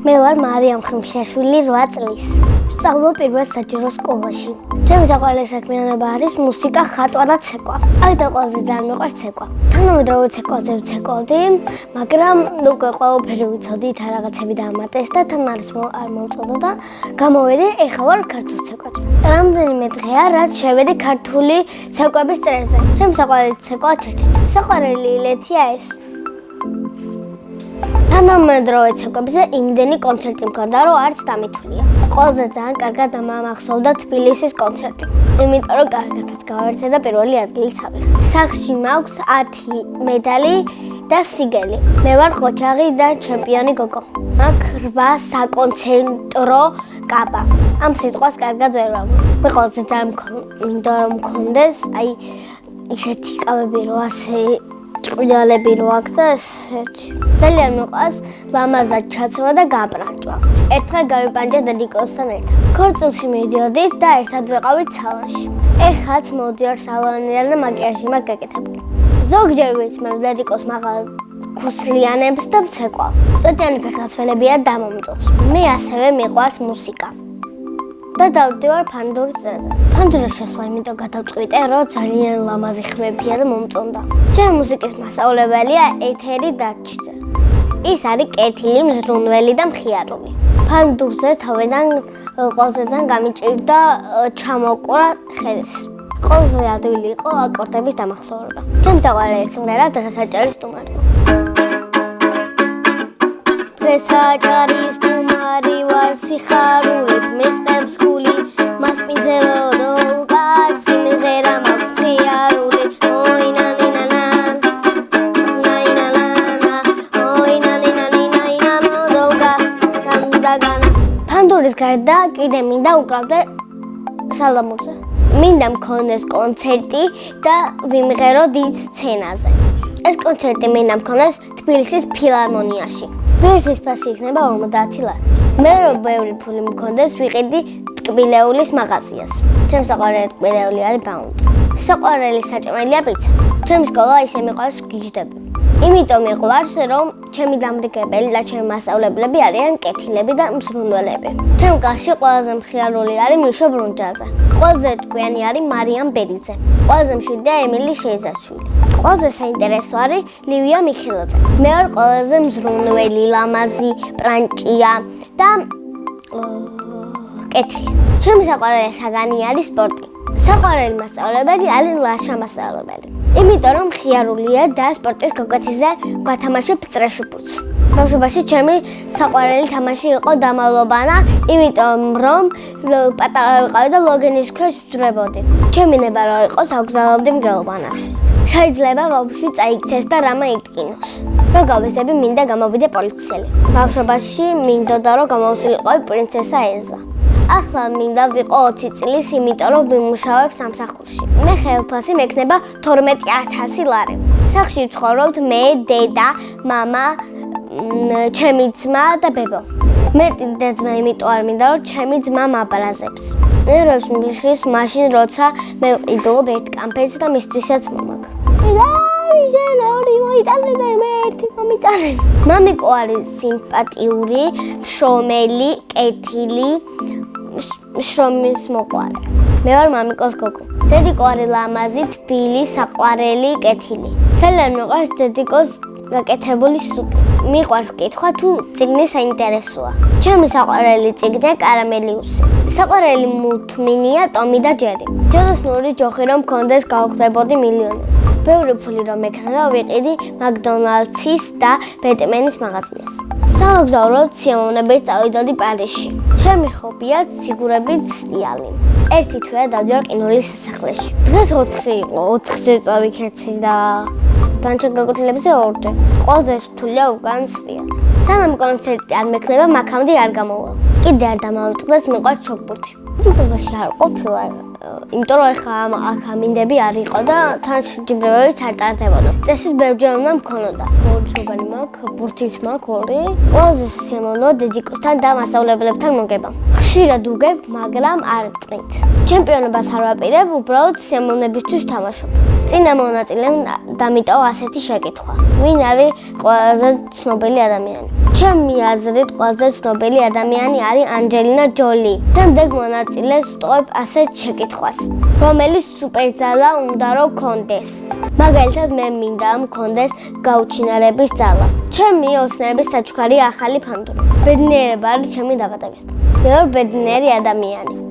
მე ვარ მარიამ ხრიმშაშვილი 8 წლის. ვსწავლობ პირველ საჯარო სკოლაში. ჩემი საყვარელი საქმიანობა არის მუსიკა, ხატვა და ცეკვა. აქ და ყველაზე ძალიან მიყვარს ცეკვა. თანამედროვე ცეკვაზე ვცეკვავდი, მაგრამ უკვე ყველაფერი ვიცოდი, თან რაღაცები დამატეს და თან არის არ მომწონდა და გამოვედი, ეხლა ვარ ქართულ ცეკვებზე. რამდენიმე დღეა, რაც შევედი ქართული ცეკვების წრეზე. ჩემი საყვარელი ცეკვა ჩეჩი. საყვარელი ილეთია ეს. თანამედროვე ცეკვებზე იმდენი კონცერტი მქონდა, რომ არც დამითვლია. ყველაზე ძალიან კარგად მომახსოვდა თბილისის კონცერტი. იმიტომ რომ კარგადაც გავაერთე და პირველი ადგილი წავიღე. სახლში მაქვს 10 მედალი და სიგელი. მე ვარ ყოჩაღი და ჩემპიონი გოგო. მაქვს 8 საკონცერტო კაბა. ამ სიტყვას კარგად ვერ ვამბობ. მე ყველაზე ძალიან მინდა რომ მქონდეს, აი ისეთი კაბები რომ ასე ჭყვილები რო აქვს და ესეთი. ძალიან მიყვარს ლამაზად ჩაცვა და გაბრანჭვა. ერთხელ გავიბანჯე დედიკოსთან ერთად. ქორწილში მიდიოდით და ერთად ვეყავით სალონში. ეხლაც მოვდივარ სალონიდან და მაკიაჟი მაქვს გაკეთებული. ზოგჯერ ვიცმევ დედიკოს მაღალ ქუსლიანებს და ვცეკვავ. წვეტიანი ფეხმძღვანელებია დამომწონს. მე ასევე მიყვარს მუსიკა. და დავდივარ ფანდურის წრეზე. ფანდურზე შესვლა იმიტომ გადავწყვიტე, რომ ძალიან ლამაზი ხმებია და მომწონდა. ჩემი მუსიკის მასწავლებელია ეთერი დარჩიძე. ის არის კეთილი, მზრუნველი და მხიარული. ფანდურზე თავიდან ყველაზე ძალიან გამიჭირდა ჩამოყვრა ხელს. ყველაზე ადვილი იყო აკორდების დამახსოვრება. ჩემი საყვარელი სიმღერა დღესაჭარის სტუმარი. დღესაჭარის სტუმარი ვარ სიხარულით მეწყებს გული მას მიძელოდო უკარ სიმღერა მაქვს მხიარული ოი ნანინანა ნაინანანა ოი ნანინანაინაინა მოდოგა განდაგანა ფანდურის გარდა კიდე მინდა უკრავდე სალამურზე მინდა მქონდეს კონცერტი და ვიმღერო დიდ სცენაზე ეს კონცერტი მინდა მქონდეს თბილისის ფილარმონიაში ეს ფასი იქნება 50 ლარი. მე რომ ბევრი ფული მქონდეს, ვიყიდი ტკბილეულის მაღაზიას. ჩემი საყვარელი ტკბილეული არის ბაუნტი. საყვარელი საჭმელია პიცა. ჩემი სკოლა ისე მიყვარს გიჟდები. იმიტომ მიყვარს, რომ ჩემი დამრიგებელი და ჩემი მასწავლებლები არიან კეთილები და მზრუნველები. ჩემ კლასში ყველაზე მხიარული არის მიშო ბრუნჯაძე. ყველაზე ჭკვიანი არის მარიამ ბერიძე. ყველაზე მშვიდია ემილი შეიზაშვილი. ყველაზე საინტერესო არის ლივია მიხელაძე. მე ვარ ყველაზე მზრუნველი, ლამაზი, პრანჭია და კეთილი. ჩემი საყვარელი საგანი არის სპორტი. საყვარელი მასწავლებელი არის ლაშა მასწავლებელი. იმიტომ რომ მხიარულია და სპორტის გაკეთებაზე გვათამაშებ წრეშუპუც. ბავშვობაში ჩემი საყვარელი თამაში იყო დამალობანა, იმიტომ რომ პატარა ვიყავი და ლოგენის ქვეშ ვძვრებოდი. ჩემი ნება რო იყოს აგზავნებდი მგელობანას. შეიძლება ბავშვი წაიქცეს და რამა იტკინოს. რო გავესები მინდა გამოვიდე პოლიციელი. ბავშვობაში მინდოდა რომ გამოვსულიყავი პრინცესა ელზა. ახლა მინდა ვიყო 20 წლის, იმიტომ რომ ვიმუშავებ სამსახურში. მე ხელფასი მექნება 12000 ლარი. სახლში ვცხოვრობთ მე, დედა, მამა, ჩემი ძმა და ბებო. მე და ძმა იმიტომ არ მინდა რომ ჩემი ძმა მაბრაზებს. ნერვებს მიშლის მაშინ როცა მე ვყიდულობ ერთ კამფეტს და მისთვისაც მომაგ. მამიკო არის სიმპათიური, შრომელი, კეთილი, შრომის მოყვარე. მე ვარ მამიკოს გოგო. დედიკო არის ლამაზი, თბილი, საყვარელი, კეთილი. ძალიან მიყვარს დედიკოს გაკეთებული სუპი. მიყვარს კითხვა თუ წიგნი საინტერესოა. ჩემი საყვარელი წიგნია კარამელიუსი. საყვარელი მულტფილმია ტომი და ჯერი. ჯადოსნური ჯოხი რომ მქონდეს გავხდებოდი მილიონერი. ბევრი ფული რომ მექნება ვიყიდი მაკდონალდსის და ბეტმენის მაღაზიას. სამოგზაუროდ სიამოვნებით წავიდოდი პარიზში. ჩემი ჰობია ციგურები ცდიანი. ერთი თვეა დავდივარ ყინულის სასახლეში. დღეს 4 იყო, 4-ზე წავიქეცი და დანარჩენ გაკუთილებზე 2-ჯერ. ყველაზე რთულია უკან სვია. სანამ კონცერტი არ მექნება, მაქამდე არ გამოვალ. კიდე არ დამავიწყდეს მიყვარს ჩოგბურთი. ჯგუფში არ ყოფილა იმიტომ რომ ეხლა აქ ამინდები არ იყო და თან შეჯიბრებებიც არ ტარდებოდა. წესით ბევრჯერ უნდა მქონოდა. ორი შრობანი მაქვს, ბურთიც მაქვს ორი. ყველაზე სიამოვნოა დედიკოსთან და მასწავლებლებთან მოგება. ხშირად უგებ, მაგრამ არ წყვით. ჩემპიონობას არ ვაპირებ, უბრალოდ სიამოვნებისთვის ვთამაშობ. წინა მონაწილემ დამიტოვა ასეთი შეკითხვა. ვინ არის ყველაზე ცნობილი ადამიანი? ჩემი აზრით ყველაზე ცნობილი ადამიანი არის ანჯელინა ჯოლი. შემდეგ მონაწილეს ვტოვებ ასეთ შეკითხვას. რომელი სუპერძალა უნდა რომ გქონდეს? მაგალითად მე მინდა მქონდეს გაუჩინარების ძალა. ჩემი ოცნების საჩუქარი ახალი ფანდური. ბედნიერება არის ჩემი დაბადებისდღე. მე ვარ ბედნიერი ადამიანი.